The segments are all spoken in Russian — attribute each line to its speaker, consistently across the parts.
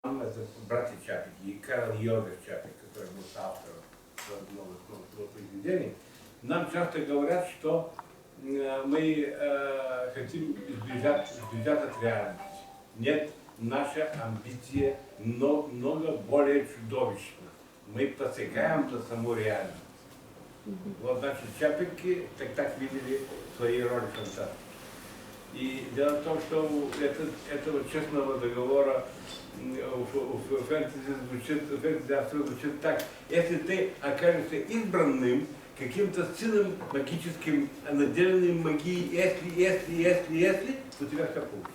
Speaker 1: Это братья Чапик и Карл Йозеф Чапик, который был автором много произведений, нам часто говорят, что мы хотим избежать от реальности. Нет, наша амбиция много более чудовищна. Мы посягаем за саму реальность. Вот, значит, Чапики так видели свои роли фантастики. И дело в том, что этого честного договора у фэнтези абсолютно звучит так. Если ты окажешься избранным каким-то сильным магическим, наделенным магией, если, то у тебя все получится.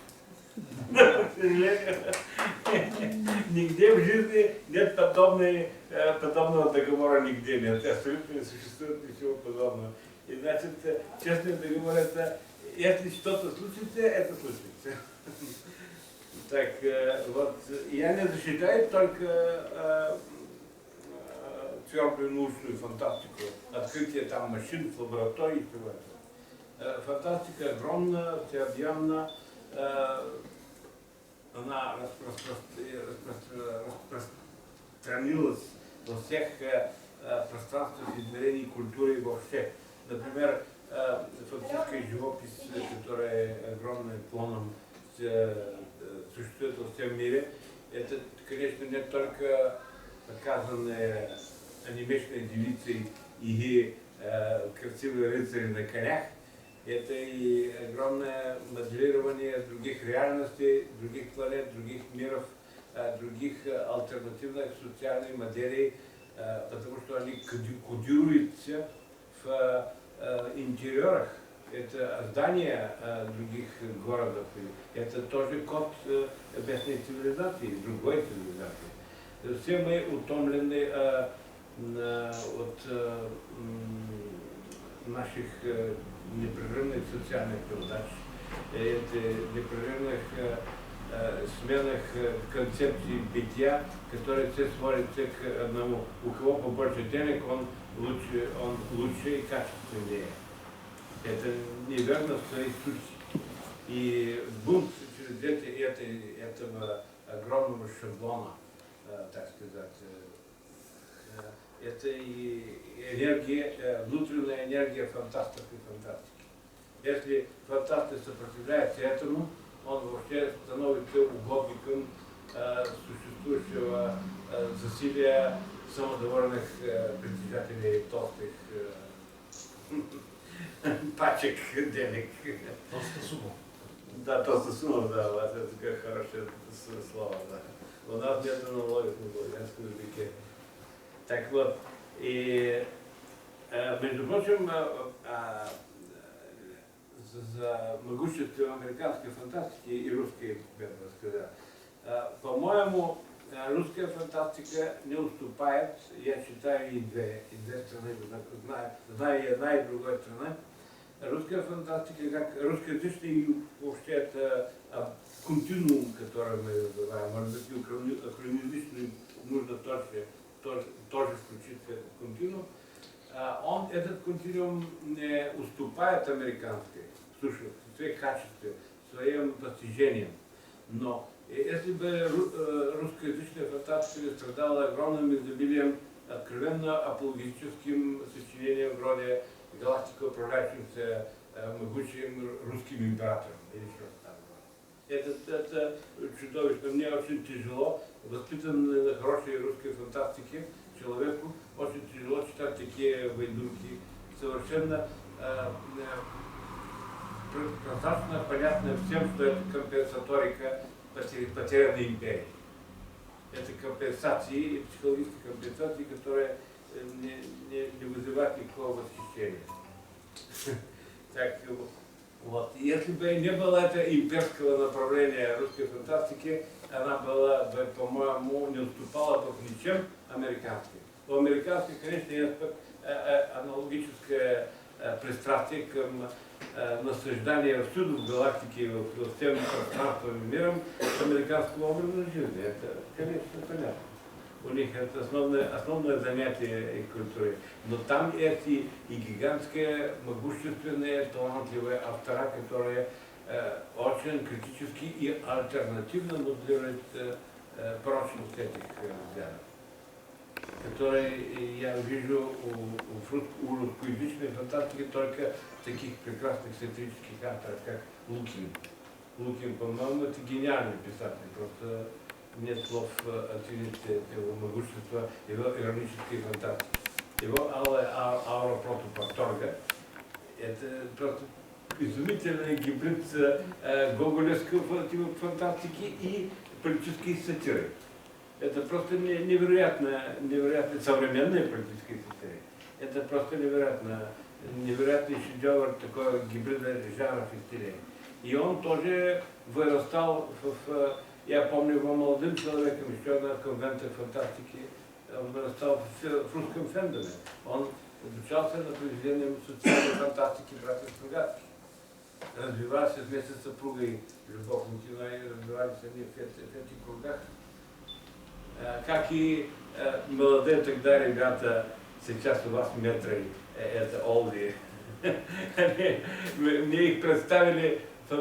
Speaker 1: Нигде в жизни нет подобного договора, нигде нет. Абсолютно не существует ничего подобного. И значит, честный договор это, если что-то случится, это случится. Так, вот, я не защищаю только твердую научную фантастику, открытие там машин, лабораторий и всего этого. Фантастика огромна, всеобъемна, она распространилась во всех пространствах измерений культуры вообще. Например, фактическая живопись, которая огромным планом существует во всем мире, это, конечно, не только показанные анимешные девицы и красивые рыцари на конях, это и огромное моделирование других реальностей, других планет, других миров, других альтернативных социальных моделей, потому что они кодируются в интерьерах. Это здания других городов, это тоже код местной цивилизации, другой цивилизации. Все мы утомлены от наших непрерывных социальных неудач, непрерывных сменах концепций бытия, которые все сводятся к одному. У кого побольше денег, он лучше и качественнее. Это неверно в своей сути. И бунт через этого огромного шаблона, так сказать, это и энергия, внутренняя энергия фантастов и фантастики. Если фантасты сопротивляются этому, он вообще становится угодником существующего засилия самодовольных притяжателей толстых пачек денег.
Speaker 2: Толстосумов.
Speaker 1: Да, толстосумов, да, вот это такое хорошее слово, да. У нас нет аналогов на славянском языке. Так вот, и между прочим, за могущество американской фантастики и русской, я бы сказал, по-моему, русская фантастика не уступает, я считаю, и две страны, знаю и одна, и другая страна. Русская фантастика, как русскоязычный, вообще это континуум, который мы называем, может быть, и украиноязычный нужно тоже включить в этот континуум. Этот континуум не уступает американской, в своих качествах, своим достижениям. Но если бы русскоязычная фантастика страдала огромным изобилием откровенно апологетическим сочинением вроде «Галактика, управляющимся могучим русским императором» или что-то такое. Это чудовищно. Мне очень тяжело, воспитанный на хорошей русской фантастике человеку, очень тяжело читать такие выдумки, совершенно прозрачно понятно всем, что это компенсаторика потерянной империи. Это компенсации, психологические компенсации, которые не вызывают никакого восхищения. Так, вот. Если бы не было этого имперского направления русской фантастики, она была бы, по-моему, не уступала бы ничем американской. У американской, конечно, есть аналогическое пристрастие к наслажданию всюду в галактике, во всем пространством и миром американского образа жизни. Это, конечно, понятно. У них это основное занятие и культуры. Но там эти и гигантские, могущественные, талантливые автора, которые очень критически и альтернативно моделируют прочность этих взглядов, которые я вижу у русскоязычной фантастики только таких прекрасных сатирических авторов, как Лукин. Лукин, по-моему, это гениальный писатель, просто нет слов оценить его могущество, его иронической фантастики. Его аура против восторга — это просто изумительный гибрид гоголевской фантастики и политической сатиры. Это просто невероятно современная политическая сатира. Это просто невероятный шедевр такого гибрида жанров и стилей. И он тоже вырастал я помню его молодым человеком, еще на конвентах фантастики, он вырастал в русском фэндоме. Он обучался на произведениях социальной фантастики брата Стругацких. Развивался вместе с супругой Любовь Лукиной, развивались они в этих кругах. Как и молодые тогда ребята, сейчас у вас метры, это олди. Мне их представили на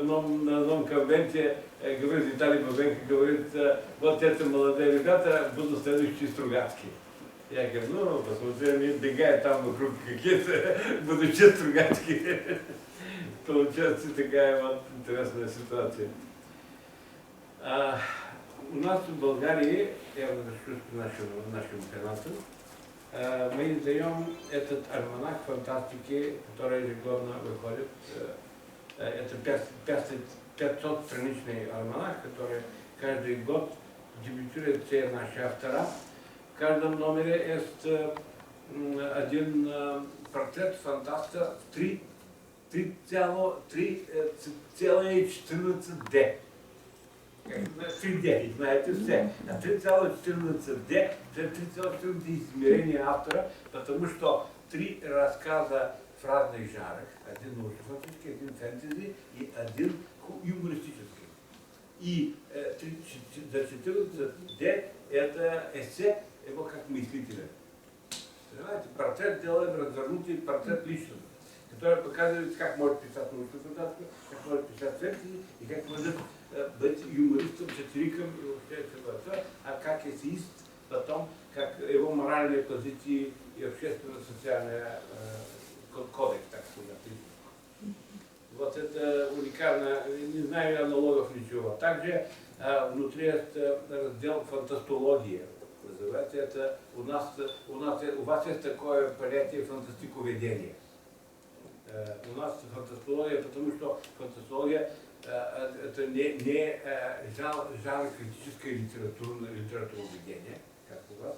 Speaker 1: одном конвенте, говорит Виталий Бабенко, говорит, вот это молодые ребята, будут следующие Стругацкие. Я говорю, ну, посмотри, они бегают там вокруг какие-то будущие Стругацкие. Получается такая вот интересная ситуация. У нас в Болгарии, я возвращусь к нашему канату, мы издаем этот альманах фантастики, который ежегодно выходит. Это 500-страничный альманах, который каждый год дебютирует все наши автора. В каждом номере есть один портрет фантаста в 3,14D. 3D, знаете все. А 3,14D — это 3,14 измерения автора, потому что 3 рассказа в разных жанрах. Один научно-фантастический, один фэнтези и один юмористический. И 14D — это эссе его как мыслителя. Понимаете, портрет делаем развернутый, портрет личности, который показывает, как может писать научную фантастику, как может писать фэнтези и как может быть юмористом, сатириком и вообще все, а как эссеист потом, как его моральные позиции и общественно-социальный кодекс, так сказать. Вот это уникально, не знаю аналогов ничего. Также внутри есть раздел фантастология. Называется это у вас есть такое понятие фантастиковедения. У нас фантастология, потому что фантастология это не жанр критической литературоведения, как у вас.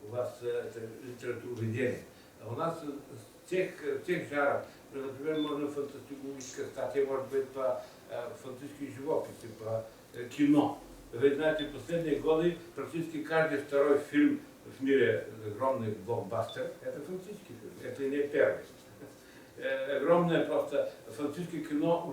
Speaker 1: У вас это литературоведение. А у нас тех жанров, например, можно фантастическая статья, может быть, по фантастической живописи, по кино. Вы знаете, в последние годы практически каждый второй фильм в мире, огромный блокбастер, это фантастический фильм, это не первый. Огромное просто фантастическое кино